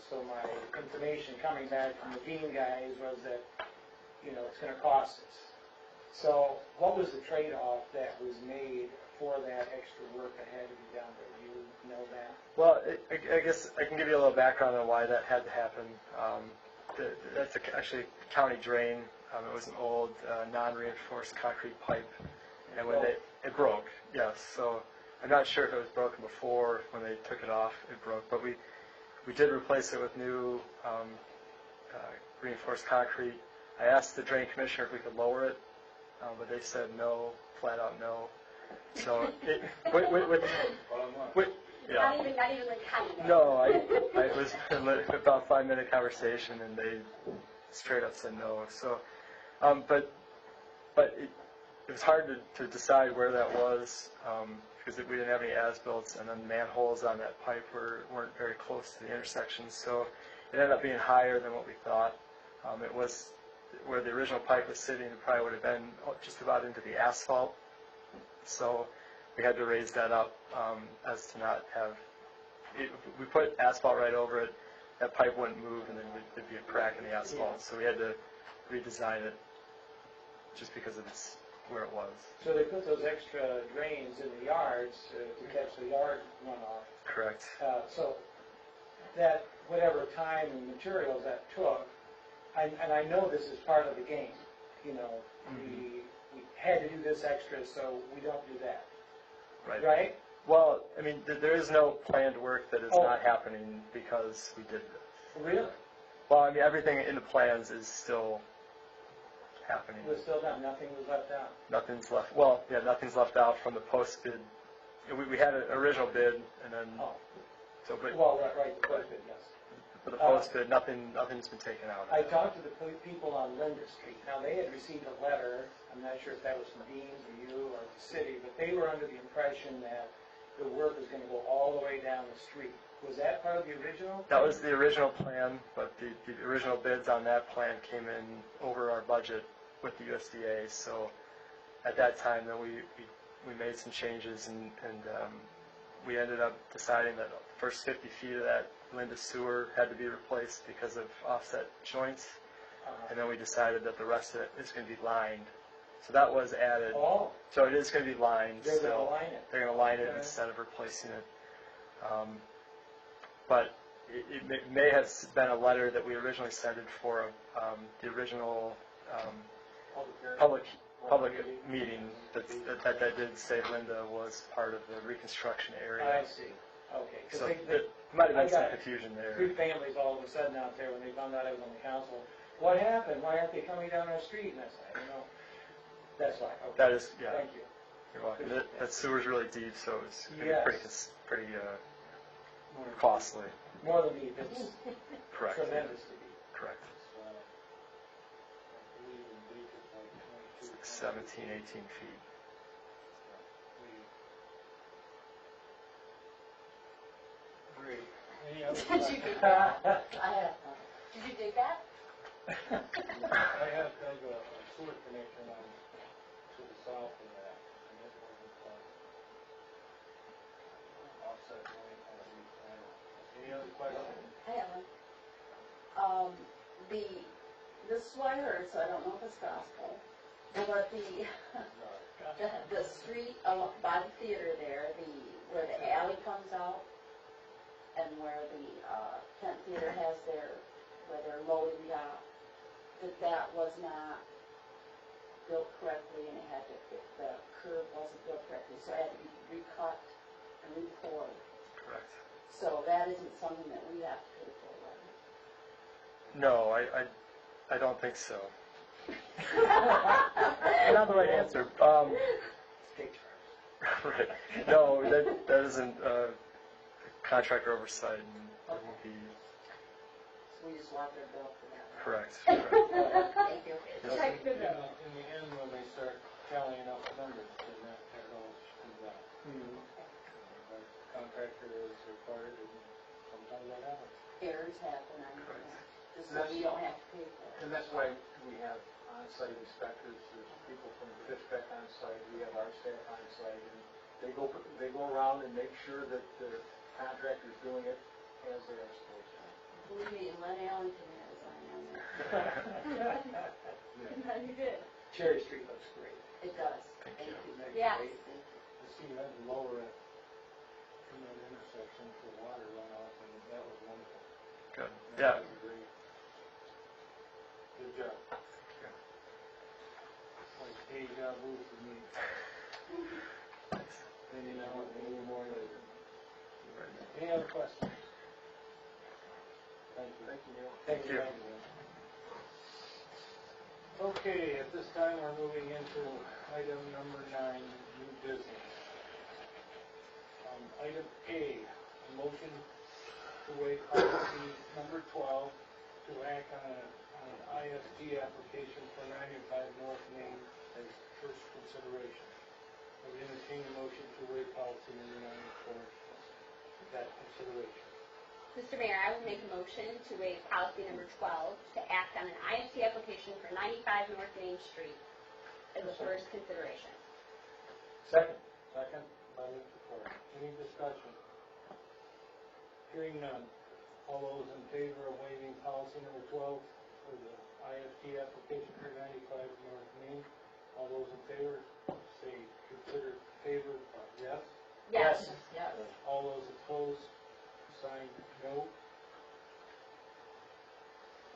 so my information coming back from the Dean guys was that, it's going to cost us. So what was the trade-off that was made for that extra work that had to be done? Do you know that?
Well, I guess I can give you a little background on why that had to happen. That's actually a county drain. It was an old non-reinforced concrete pipe, and when it broke, yes. So I'm not sure if it was broken before. When they took it off, it broke. But we did replace it with new reinforced concrete. I asked the drain commissioner if we could lower it, but they said no, flat out no. So
Not even like cutting it.
No, it was about a 5-minute conversation, and they straight up said no. So, but it was hard to decide where that was because we didn't have any as-built, and then the manholes on that pipe weren't very close to the intersections. So It ended up being higher than what we thought. It was, where the original pipe was sitting, it probably would have been just about into the asphalt. So we had to raise that up as to not have, we put asphalt right over it, that pipe wouldn't move and then there'd be a crack in the asphalt. So we had to redesign it just because of where it was.
So they put those extra drains in the yards to catch the yard runoff.
Correct.
So that, whatever time and materials that took, and I know this is part of the game, you know, we had to do this extra, so we don't do that.
Right.
Right?
Well, I mean, there is no planned work that is
Oh.
not happening because we did this.
Really?
Well, I mean, everything in the plans is still happening.
It was still done, nothing was left out.
Nothing's left, well, yeah, nothing's left out from the post bid. We had an original bid and then,
Oh,
so, but
well, right, the question, yes.
for the post bid, nothing's been taken out.
I talked to the people on Linda Street. Now, they had received a letter, I'm not sure if that was from Dean's or you or the city, but they were under the impression that the work was going to go all the way down the street. Was that part of the original?
That was the original plan, but the original bids on that plan came in over our budget with the USDA. So at that time, then we made some changes and we ended up deciding that the first 50 feet of that Linda sewer had to be replaced because of offset joints. And then we decided that the rest of it is going to be lined. So that was added.
Oh,
So it is going to be lined
they're going to
still.
line it.
They're going to line it
Okay.
instead of replacing it. But it may have been a letter that we originally sent it for the original public meeting that did say Linda was part of the reconstruction area.
I see. Okay. 'Cause
So
they,
there might have
I
been some
got
confusion there.
3 families all of a sudden out there when they found out I was on the council. What happened? Why aren't they coming down our street? And I said, you know, that's why. Okay.
That is, yeah.
Thank you.
You're welcome. That sewer's really deep, so it's
Yes.
pretty costly.
More than deep, it's
Correct.
tremendously deep.
Correct.
I believe in deep it's like 22.
17, 18 feet.
Great. Any other
Did you
questions?
dig that? I have none. Did you dig that?
I have dug a sewer connection on to the south of that, and it wasn't offset going on the east side. Any other questions?
I have one. The Swire, so I don't know if it's gospel, but the street by the theater there, where the alley comes out, and where the Kent Theater has where their loading dock, that was not built correctly, and the curb wasn't built correctly, so it had to be recut and re-poured.
Correct.
So that isn't something that we have to pay for, right?
No, I don't think so. Not the right answer.
State charge.
Right. No, that isn't contractor oversight, and it will be
So we just want their bill for that.
correct.
Thank you.
Check the bill.
In the end, when they start tallying up the numbers, then that all comes out. But contractor is required, and sometimes that happens.
Errors happen, I know that. Just so we don't have to pay for it.
And that's why we have on-site inspectors, there's people from Fishbeck on site, we have our staff on site, and they go around and make sure that the contractor's doing it as they are supposed to.
Believe me, Len Allington has on there. You did.
Cherry Street looks great.
It does.
Thank
Thank
you.
you. Yeah.
You see, you had to lower it from that intersection for water runoff, and that was wonderful.
Good.
That
Yeah.
was great. Good job. Like deja vu for me. Any more later. Any other questions? Thank you.
Thank you, Neil.
Thank you.
Okay, at this time, we're moving into item number 9, new business. Item A, a motion to waive policy number 12 to act on an ISD application for 95 North Main as first consideration. I would entertain a motion to waive policy number 9 for that consideration.
Mr. Mayor, I would make a motion to waive policy number 12 to act on an IFT application for 95 North Main Street as a first consideration.
Second.
Second by Mr. Clark. Any discussion? Hearing none. All those in favor of waiving policy number 12 for the IFT application for 95 North Main, all those in favor, say consider favor by yes.
Yes.
Yes.
All those opposed, sign no.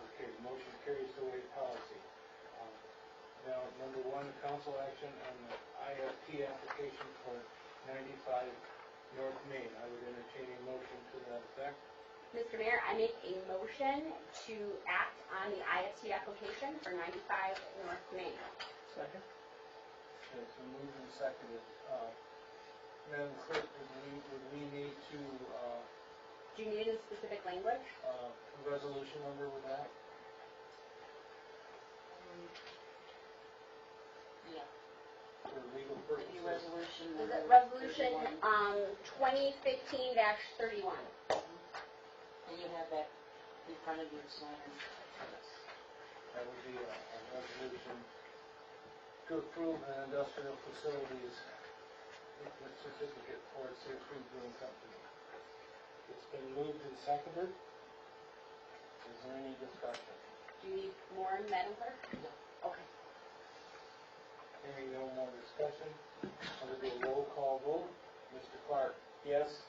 Okay, the motion carries to waive policy. Now, number 1, council action on the IFT application for 95 North Main. I would entertain a motion to that effect.
Mr. Mayor, I make a motion to act on the IFT application for 95 North Main.
Second.
It's been moved and seconded. Madam Clerk, would we need to,
Do you need a specific language?
a resolution number with that?
Yeah.
For legal
The
purposes?
resolution
Is
number
it resolution
31.
2015-31?
And you have that in front of you, sign.
That would be a resolution to approve an industrial facilities certificate for its food brewing company. It's been moved and seconded. Is there any discussion?
Do you need more, Madam Clerk? Okay.
Hearing no more discussion, I'll do a roll call vote. Mr. Clark?
Yes.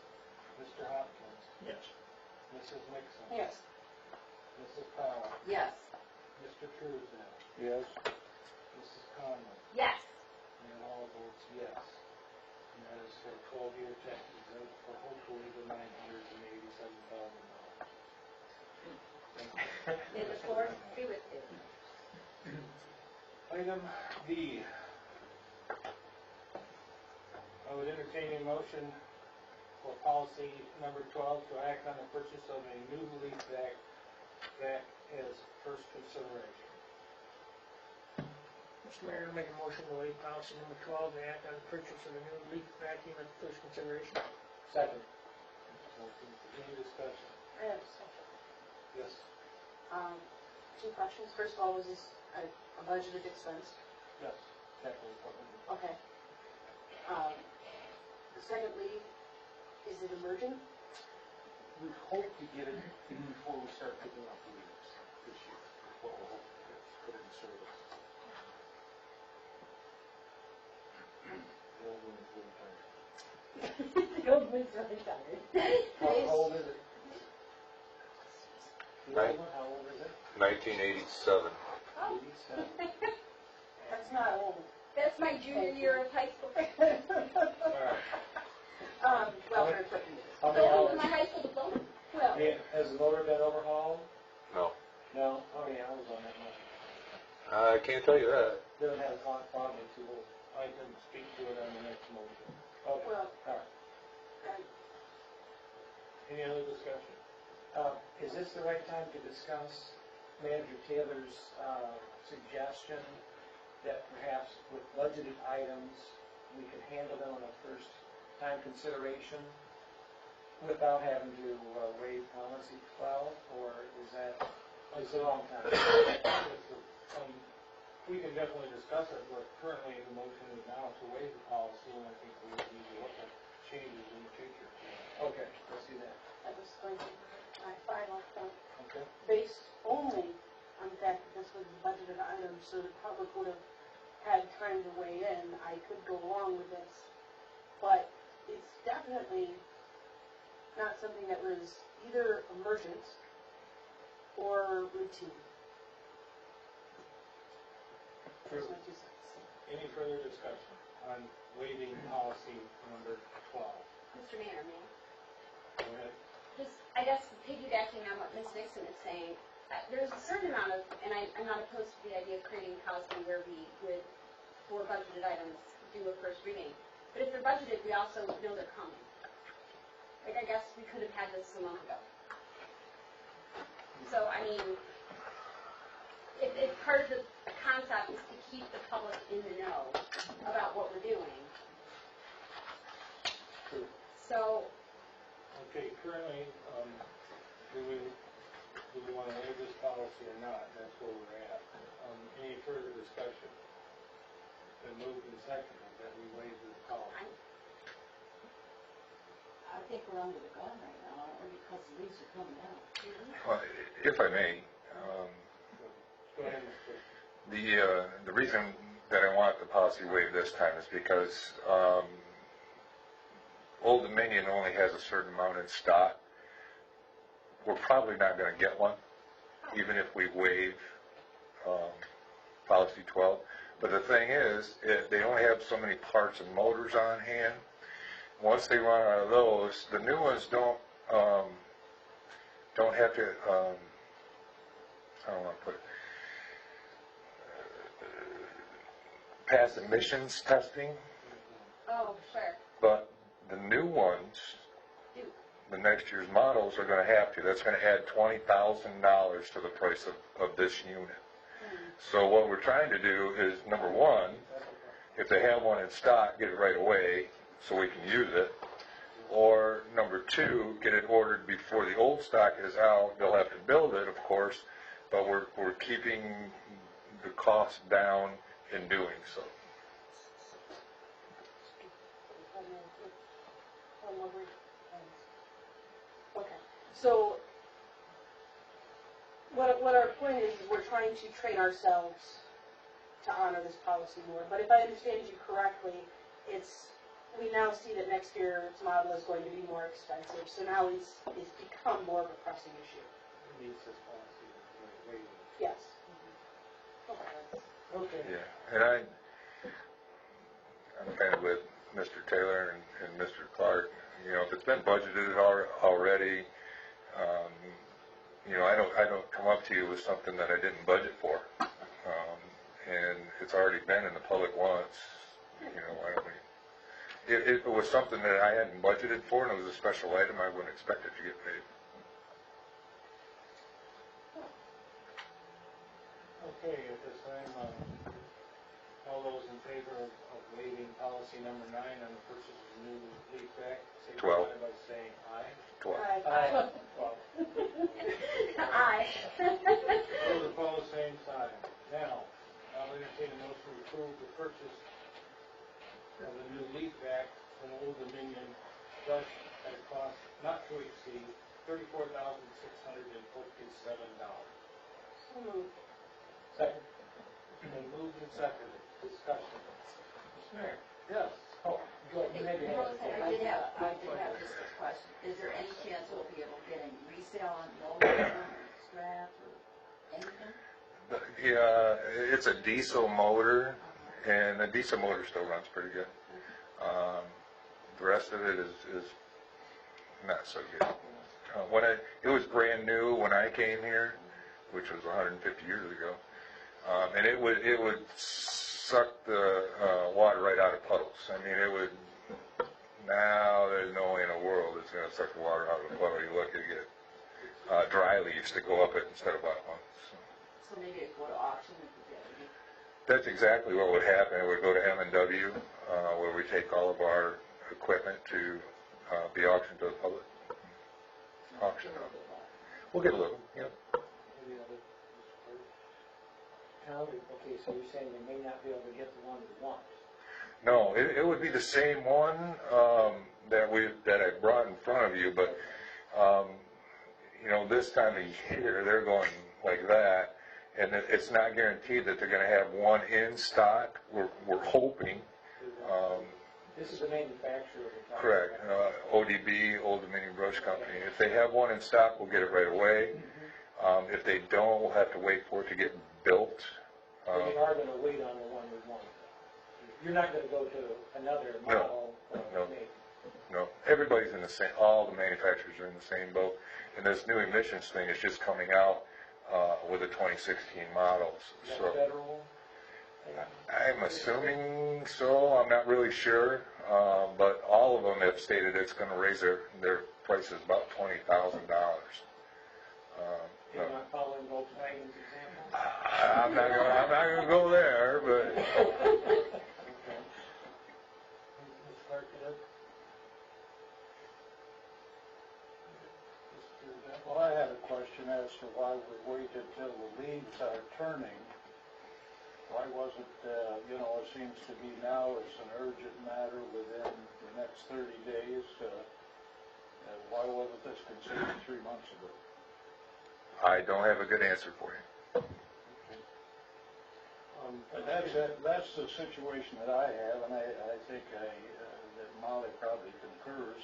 Mr. Hopkins?
Yes.
Mrs. Nixon?
Yes.
Mrs. Powell?
Yes.
Mr. Truesdale?
Yes.
Mrs. Conlon?
Yes.
And all votes yes. And that is for a 12-year tax exempt for hopefully the $987,000.
May the floor be with you.
Item D. I would entertain a motion for policy number 12 to act on the purchase of a new leaf vac as first consideration.
Mr. Mayor, I make a motion to waive policy number 12 to act on the purchase of a new leaf vacuum at first consideration.
Second.
Any discussion?
I have a question.
Yes.
Two questions. First of all, was this a budgeted expense?
Yes. Capital equipment.
Okay. Secondly, is it emergent?
We hope to get it before we start picking up leaves this year, is what we're hoping to put in service.
The old one's really tired.
How old is it?
Right.
How old is it?
1987.
87.
That's not old.
That's my junior year of high school.
All right.
Welfare equipment.
How many
So,
hours?
my high school diploma?
Well,
Has the motor been overhauled?
No.
No. How many hours on that motor?
I can't tell you that.
Doesn't have a clock fob too old.
I can speak to it on the next motion.
Okay.
well,
All right.
Any other discussion?
Is this the right time to discuss Manager Taylor's suggestion that perhaps with budgeted items, we could handle them on a first time consideration without having to waive policy 12, or is that, it's a long time?
We can definitely discuss it, but currently the motion is now to waive the policy, and I think we need to look at changes in the future.
Okay, let's do that.
I was going to, my final point,
Okay?
based only on the fact that this was a budgeted item, so the public would have had time to weigh in, I could go along with this. But it's definitely not something that was either emergent or routine. That's my 2 cents.
Any further discussion on waiving policy number 12?
Mr. Mayor, may
Go ahead.
just, I guess, piggybacking on what Ms. Nixon is saying, there's a certain amount of, and I'm not opposed to the idea of creating policy where we would, for budgeted items, do a first reading. But if they're budgeted, we also know they're coming. Like, I guess we could have had this a month ago. So, I mean, if part of the concept is to keep the public in the know about what we're doing.
True.
So,
Okay, currently, do we want to waive this policy or not? That's where we're at. Any further discussion? Been moved and seconded that we waive this policy.
I think we're under the gun right now, aren't we, because the leaves are coming down.
Well, if I may,
Go ahead, Mr.
the reason that I want the policy waived this time is because Old Dominion only has a certain amount in stock. We're probably not going to get one, even if we waive policy 12. But the thing is, they only have so many parts and motors on hand. Once they run out of those, the new ones don't have to. I don't want to put it. Pass emissions testing,
Oh, sure.
but the new ones, the next year's models are going to have to. That's going to add $20,000 to the price of this unit. So what we're trying to do is, number one, if they have one in stock, get it right away so we can use it. Or number two, get it ordered before the old stock is out. They'll have to build it, of course, but we're keeping the cost down in doing so.
Okay, so what our point is we're trying to train ourselves to honor this policy more. But if I understand you correctly, we now see that next year's model is going to be more expensive. So now it's become more of a pressing issue.
Needs this policy waived.
Yes.
Okay.
Yeah, and I'm kind of with Mr. Taylor and Mr. Clark. You know, if it's been budgeted already, you know, I don't come up to you with something that I didn't budget for, and it's already been in the public once. You know, why don't we? If it was something that I hadn't budgeted for and it was a special item, I wouldn't expect it to get paid.
Okay, at this time, all those in favor of waiving policy number 9 on the purchase of new leaf back, signify by saying aye.
12.
Aye.
Aye.
Those opposed, same sign. Now, I'll entertain a motion to approve the purchase of a new leaf back from Old Dominion brush at a cost not to exceed $34,647.
So moved.
Second. Been moved and seconded. Discussion.
Mr. Mayor.
Yes.
Oh, go ahead. You maybe have.
I did have just a question. Is there any chance we'll be able to get any resale on the old one or scrap or anything?
Yeah, it's a diesel motor, and the diesel motor still runs pretty good. The rest of it is not so good. It was brand new when I came here, which was 150 years ago, and it would suck the water right out of puddles. I mean, it would. Now there's no way in the world it's going to suck the water out of the puddle. You're lucky to get dry leaves to go up it instead of wet ones.
So maybe it go to auction if we get it.
That's exactly what would happen. It would go to M&W, where we take all of our equipment to be auctioned to the public. Auction off. We'll get a little, yeah.
Any other?
Okay, so you're saying they may not be able to get the one we want.
No, it would be the same one that I brought in front of you, but you know, this time of year they're going like that, and it's not guaranteed that they're going to have one in stock. We're hoping.
This is the manufacturer of the product.
Correct. ODB, Old Dominion Brush Company. If they have one in stock, we'll get it right away. If they don't, we'll have to wait for it to get built.
We are going to wait on the one we want. You're not going to go to another model.
No. Everybody's in the same. All the manufacturers are in the same boat. And this new emissions thing is just coming out with the 2016 models. So
Federal?
I'm assuming so. I'm not really sure, but all of them have stated it's going to raise their prices about $20,000.
You're not following Volkswagen's example?
I'm not going to go there, but
Okay. Ms. Clark, you have?
Well, I have as to why we waited till the leaves are turning. Why wasn't, it seems to be now it's an urgent matter within the next 30 days. Why wasn't this considered 3 months ago?
I don't have a good answer for you.
But that's the situation that I have, and I think that Molly probably concurs.